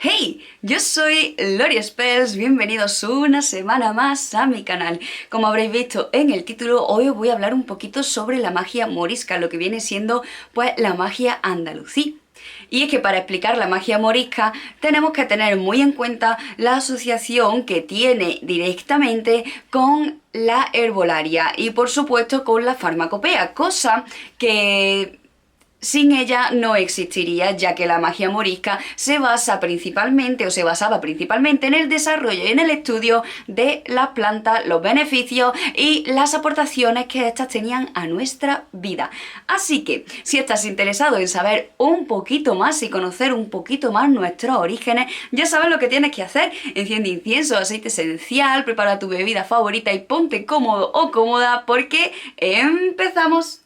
Hey, yo soy Lori Spells, bienvenidos una semana más a mi canal. Como habréis visto en el título, hoy os voy a hablar un poquito sobre la magia morisca, lo que viene siendo pues la magia andalusí. Y es que para explicar la magia morisca tenemos que tener muy en cuenta la asociación que tiene directamente con la herbolaria y por supuesto con la farmacopea, cosa que sin ella no existiría, ya que la magia morisca se basaba principalmente en el desarrollo y en el estudio de las plantas, los beneficios y las aportaciones que éstas tenían a nuestra vida. Así que, si estás interesado en saber un poquito más y conocer un poquito más nuestros orígenes, ya sabes lo que tienes que hacer. Enciende incienso, aceite esencial, prepara tu bebida favorita y ponte cómodo o cómoda porque empezamos.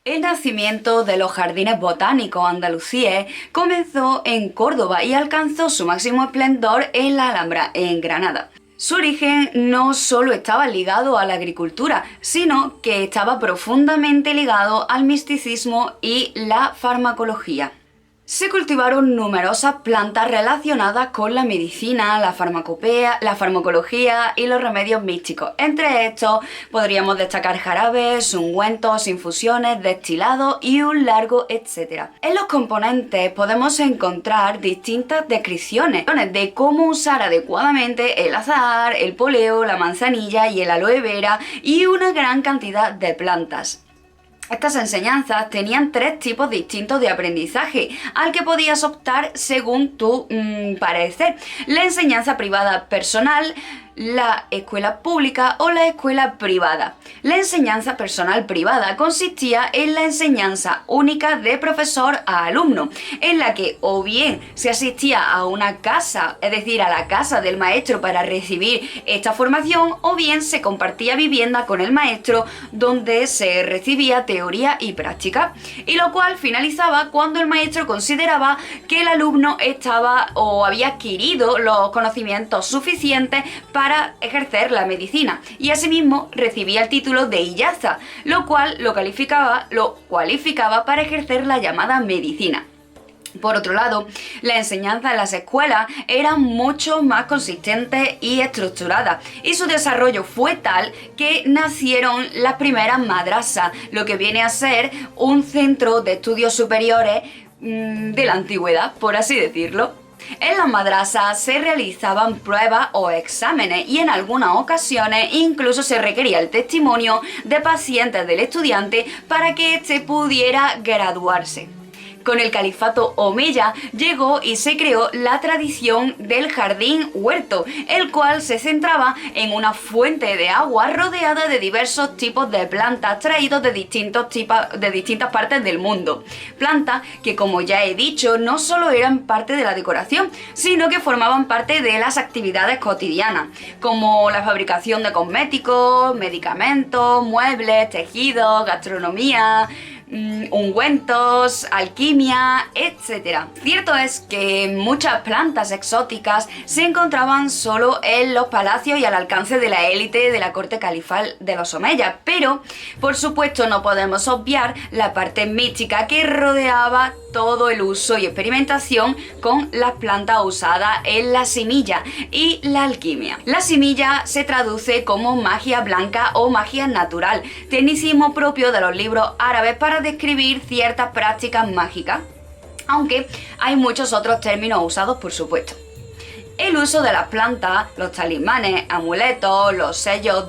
El nacimiento de los jardines botánicos andalusíes comenzó en Córdoba y alcanzó su máximo esplendor en la Alhambra, en Granada. Su origen no solo estaba ligado a la agricultura, sino que estaba profundamente ligado al misticismo y la farmacología. Se cultivaron numerosas plantas relacionadas con la medicina, la farmacopea, la farmacología y los remedios místicos. Entre estos podríamos destacar jarabes, ungüentos, infusiones, destilados y un largo etcétera. En los componentes podemos encontrar distintas descripciones de cómo usar adecuadamente el azahar, el poleo, la manzanilla y el aloe vera y una gran cantidad de plantas. Estas enseñanzas tenían tres tipos distintos de aprendizaje, al que podías optar según tu parecer. La enseñanza privada personal, la escuela pública o la escuela privada. La enseñanza personal privada consistía en la enseñanza única de profesor a alumno, en la que o bien se asistía a una casa, es decir, a la casa del maestro para recibir esta formación, o bien se compartía vivienda con el maestro donde se recibía teoría y práctica, y lo cual finalizaba cuando el maestro consideraba que el alumno estaba o había adquirido los conocimientos suficientes para ejercer la medicina y asimismo recibía el título de ijaza, lo cual lo cualificaba para ejercer la llamada medicina. Por otro lado, la enseñanza en las escuelas era mucho más consistente y estructurada, y su desarrollo fue tal que nacieron las primeras madrasas, lo que viene a ser un centro de estudios superiores de la antigüedad, por así decirlo. En las madrasas se realizaban pruebas o exámenes y en algunas ocasiones incluso se requería el testimonio de pacientes del estudiante para que éste pudiera graduarse. Con el califato omeya llegó y se creó la tradición del jardín huerto, el cual se centraba en una fuente de agua rodeada de diversos tipos de plantas traídos de distintas partes del mundo. Plantas que, como ya he dicho, no solo eran parte de la decoración, sino que formaban parte de las actividades cotidianas, como la fabricación de cosméticos, medicamentos, muebles, tejidos, gastronomía, ungüentos, alquimia, etc. Cierto es que muchas plantas exóticas se encontraban solo en los palacios y al alcance de la élite de la corte califal de los omeyas, pero por supuesto no podemos obviar la parte mística que rodeaba todo el uso y experimentación con las plantas usadas en la semilla y la alquimia. La semilla se traduce como magia blanca o magia natural, tecnicismo propio de los libros árabes para describir ciertas prácticas mágicas, aunque hay muchos otros términos usados, por supuesto. El uso de las plantas, los talismanes, amuletos, los sellos,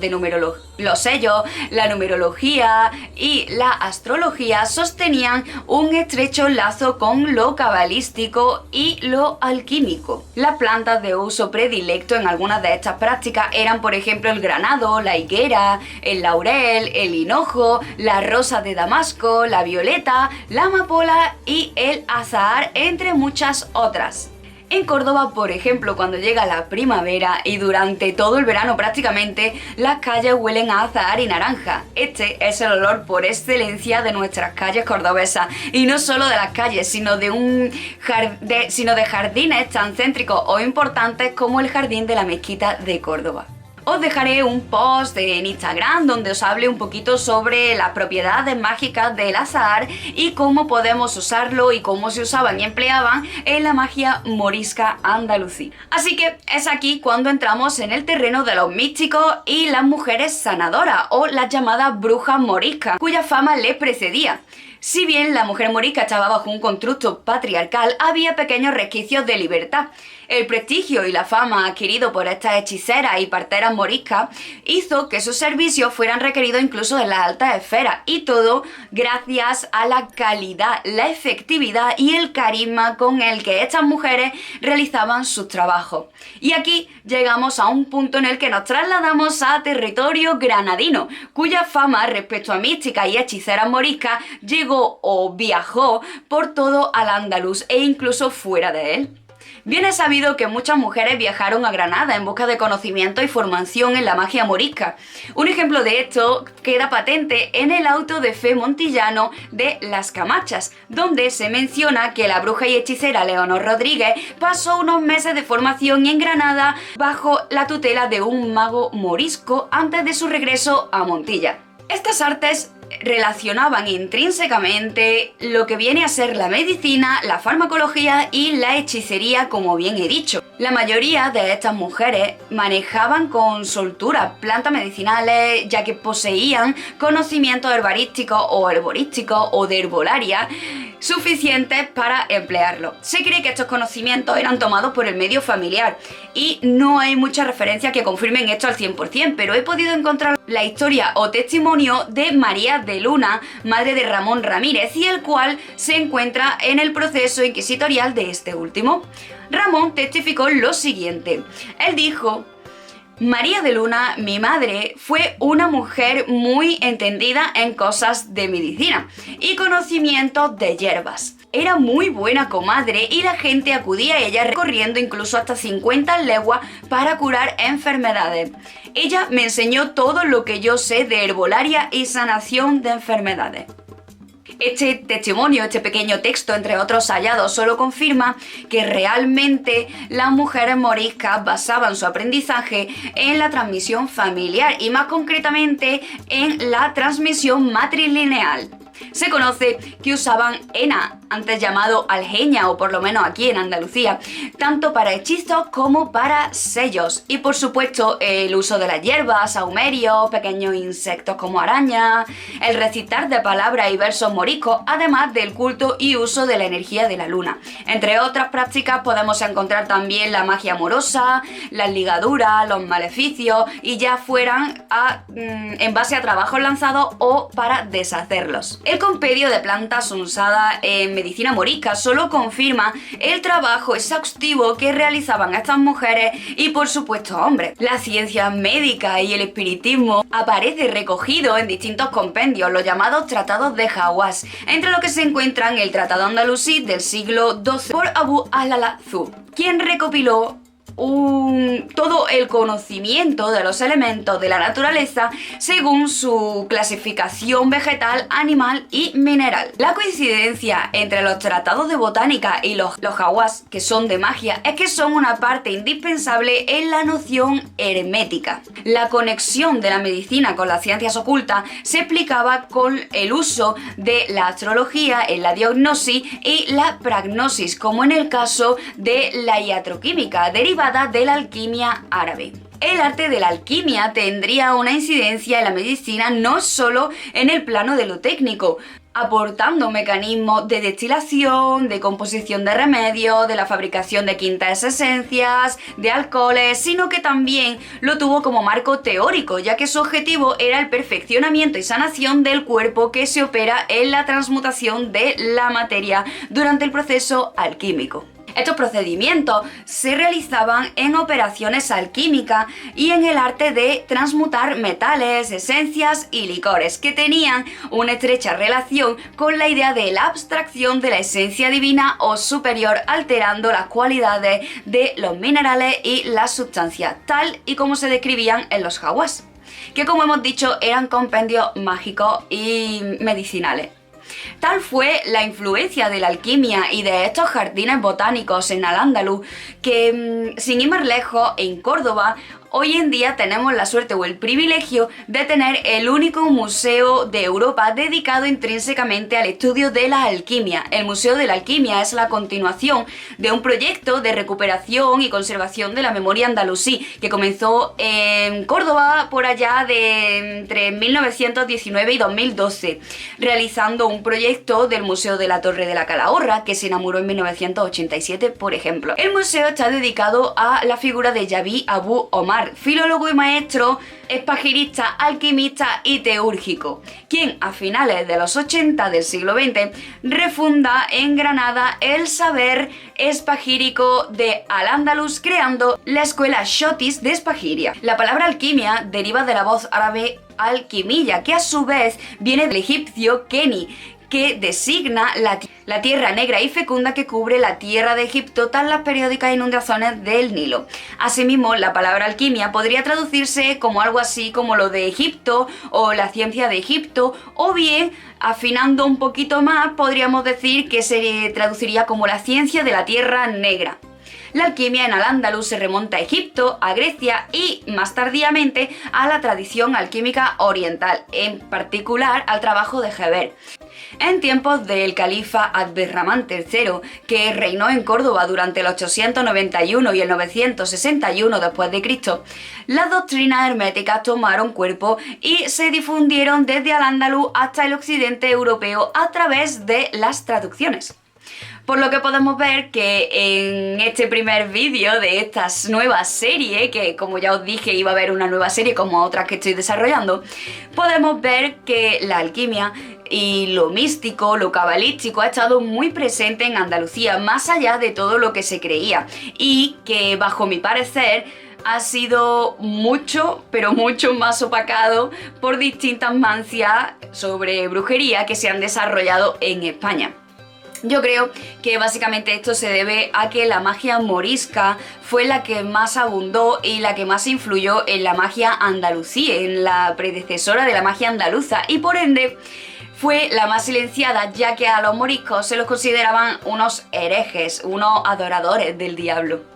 la numerología y la astrología sostenían un estrecho lazo con lo cabalístico y lo alquímico. Las plantas de uso predilecto en algunas de estas prácticas eran, por ejemplo, el granado, la higuera, el laurel, el hinojo, la rosa de Damasco, la violeta, la amapola y el azahar, entre muchas otras. En Córdoba, por ejemplo, cuando llega la primavera y durante todo el verano prácticamente, las calles huelen a azahar y naranja. Este es el olor por excelencia de nuestras calles cordobesas. Y no solo de las calles, sino de jardines tan céntricos o importantes como el jardín de la Mezquita de Córdoba. Os dejaré un post en Instagram donde os hable un poquito sobre las propiedades mágicas del azahar y cómo podemos usarlo y cómo se usaban y empleaban en la magia morisca andalusí. Así que es aquí cuando entramos en el terreno de los místicos y las mujeres sanadoras o las llamadas brujas moriscas, cuya fama les precedía. Si bien la mujer morisca estaba bajo un constructo patriarcal, había pequeños resquicios de libertad. El prestigio y la fama adquirido por estas hechiceras y parteras moriscas hizo que sus servicios fueran requeridos incluso en las altas esferas, y todo gracias a la calidad, la efectividad y el carisma con el que estas mujeres realizaban sus trabajos. Y aquí llegamos a un punto en el que nos trasladamos a territorio granadino, cuya fama respecto a místicas y hechiceras moriscas llegó o viajó por todo Al-Ándalus e incluso fuera de él. Bien es sabido que muchas mujeres viajaron a Granada en busca de conocimiento y formación en la magia morisca. Un ejemplo de esto queda patente en el auto de fe montillano de Las Camachas, donde se menciona que la bruja y hechicera Leonor Rodríguez pasó unos meses de formación en Granada bajo la tutela de un mago morisco antes de su regreso a Montilla. Estas artes relacionaban intrínsecamente lo que viene a ser la medicina, la farmacología y la hechicería, como bien he dicho. La mayoría de estas mujeres manejaban con soltura plantas medicinales, ya que poseían conocimientos herbarísticos o herborísticos o de herbolaria suficientes para emplearlo. Se cree que estos conocimientos eran tomados por el medio familiar y no hay mucha referencia que confirmen esto al 100%, pero he podido encontrar la historia o testimonio de María de Luna, madre de Ramón Ramírez, y el cual se encuentra en el proceso inquisitorial de este último. Ramón testificó lo siguiente. Él dijo: María de Luna, mi madre, fue una mujer muy entendida en cosas de medicina y conocimientos de hierbas. Era muy buena comadre y la gente acudía a ella recorriendo incluso hasta 50 leguas para curar enfermedades. Ella me enseñó todo lo que yo sé de herbolaria y sanación de enfermedades. Este testimonio, este pequeño texto, entre otros hallados, solo confirma que realmente las mujeres moriscas basaban su aprendizaje en la transmisión familiar y más concretamente en la transmisión matrilineal. Se conoce que usaban henna, antes llamado alheña, o por lo menos aquí en Andalucía, tanto para hechizos como para sellos. Y por supuesto el uso de las hierbas, sahumerios, pequeños insectos como arañas, el recitar de palabras y versos moriscos, además del culto y uso de la energía de la luna. Entre otras prácticas podemos encontrar también la magia amorosa, las ligaduras, los maleficios, y ya fueran en base a trabajos lanzados o para deshacerlos. El compendio de plantas usadas en medicina morisca solo confirma el trabajo exhaustivo que realizaban estas mujeres y por supuesto hombres. La ciencia médica y el espiritismo aparece recogido en distintos compendios, los llamados tratados de Hawass, entre los que se encuentran el Tratado Andalusí del siglo XII por Abu al-Alazú, quien recopiló todo el conocimiento de los elementos de la naturaleza según su clasificación vegetal, animal y mineral. La coincidencia entre los tratados de botánica y los Hawass, que son de magia, es que son una parte indispensable en la noción hermética. La conexión de la medicina con las ciencias ocultas se explicaba con el uso de la astrología en la diagnosis y la pragnosis, como en el caso de la iatroquímica, derivada de la alquimia árabe. El arte de la alquimia tendría una incidencia en la medicina no solo en el plano de lo técnico, aportando mecanismos de destilación, de composición de remedios, de la fabricación de quintas esencias, de alcoholes, sino que también lo tuvo como marco teórico, ya que su objetivo era el perfeccionamiento y sanación del cuerpo que se opera en la transmutación de la materia durante el proceso alquímico. Estos procedimientos se realizaban en operaciones alquímicas y en el arte de transmutar metales, esencias y licores, que tenían una estrecha relación con la idea de la abstracción de la esencia divina o superior, alterando las cualidades de los minerales y las sustancias, tal y como se describían en los hawás, que como hemos dicho eran compendios mágicos y medicinales. Tal fue la influencia de la alquimia y de estos jardines botánicos en Al-Ándalus que, sin ir más lejos, en Córdoba, hoy en día tenemos la suerte o el privilegio de tener el único museo de Europa dedicado intrínsecamente al estudio de la alquimia. El Museo de la Alquimia es la continuación de un proyecto de recuperación y conservación de la memoria andalusí que comenzó en Córdoba por allá de entre 1919 y 2012, realizando un proyecto del Museo de la Torre de la Calahorra que se inauguró en 1987, por ejemplo. El museo está dedicado a la figura de Javi Abu Omar, filólogo y maestro, espagirista, alquimista y teúrgico, quien a finales de los 80 del siglo XX refunda en Granada el saber espagírico de Al-Ándalus, creando la escuela Shotis de Espagiria. La palabra alquimia deriva de la voz árabe alquimilla, que a su vez viene del egipcio Keni, que designa la tierra negra y fecunda que cubre la tierra de Egipto tras las periódicas inundaciones del Nilo. Asimismo, la palabra alquimia podría traducirse como algo así como lo de Egipto o la ciencia de Egipto, o bien, afinando un poquito más, podríamos decir que se traduciría como la ciencia de la tierra negra. La alquimia en Al-Ándalus se remonta a Egipto, a Grecia y, más tardíamente, a la tradición alquímica oriental, en particular al trabajo de Geber. En tiempos del califa Abderramán III, que reinó en Córdoba durante el 891 y el 961 después de Cristo, las doctrinas herméticas tomaron cuerpo y se difundieron desde Al-Ándalus hasta el occidente europeo a través de las traducciones. Por lo que podemos ver que en este primer vídeo de esta nueva serie, que como ya os dije iba a haber una nueva serie como otras que estoy desarrollando, podemos ver que la alquimia y lo místico, lo cabalístico ha estado muy presente en Andalucía, más allá de todo lo que se creía, y que bajo mi parecer ha sido mucho, pero mucho más opacado por distintas mancias sobre brujería que se han desarrollado en España. Yo creo que básicamente esto se debe a que la magia morisca fue la que más abundó y la que más influyó en la magia andalusí, en la predecesora de la magia andaluza, y por ende fue la más silenciada, ya que a los moriscos se los consideraban unos herejes, unos adoradores del diablo.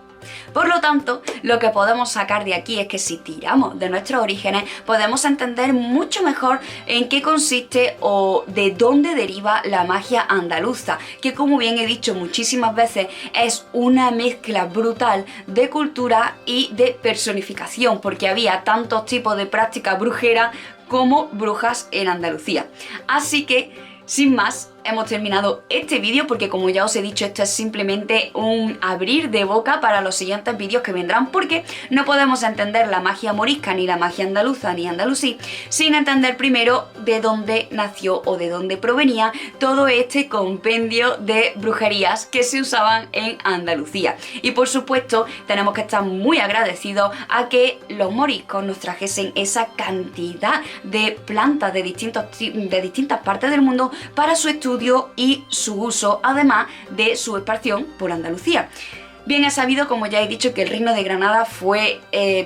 Por lo tanto, lo que podemos sacar de aquí es que si tiramos de nuestros orígenes, podemos entender mucho mejor en qué consiste o de dónde deriva la magia andaluza, que como bien he dicho muchísimas veces, es una mezcla brutal de cultura y de personificación, porque había tantos tipos de prácticas brujeras como brujas en Andalucía. Así que, sin más, hemos terminado este vídeo porque, como ya os he dicho, esto es simplemente un abrir de boca para los siguientes vídeos que vendrán, porque no podemos entender la magia morisca, ni la magia andaluza, ni andalusí, sin entender primero de dónde nació o de dónde provenía todo este compendio de brujerías que se usaban en Andalucía. Y por supuesto, tenemos que estar muy agradecidos a que los moriscos nos trajesen esa cantidad de plantas de distintas partes del mundo para su estudio y su uso, además de su expansión por Andalucía. Bien es sabido, como ya he dicho, que el Reino de Granada fue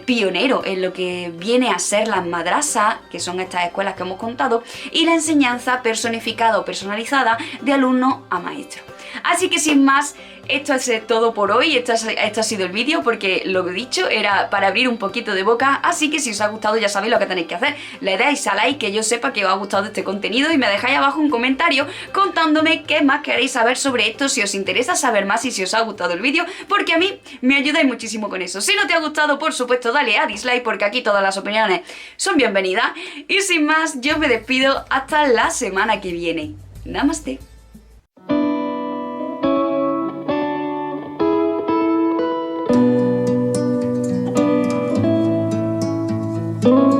pionero en lo que viene a ser las madrasas, que son estas escuelas que hemos contado, y la enseñanza personificada o personalizada de alumno a maestro. Así que sin más, esto es todo por hoy, esto ha sido el vídeo, porque lo que he dicho era para abrir un poquito de boca, así que si os ha gustado ya sabéis lo que tenéis que hacer, le dais a like, que yo sepa que os ha gustado este contenido, y me dejáis abajo un comentario contándome qué más queréis saber sobre esto, si os interesa saber más y si os ha gustado el vídeo, porque a mí me ayudáis muchísimo con eso. Si no te ha gustado, por supuesto, dale a dislike, porque aquí todas las opiniones son bienvenidas, y sin más, yo me despido hasta la semana que viene. Namaste. Thank you.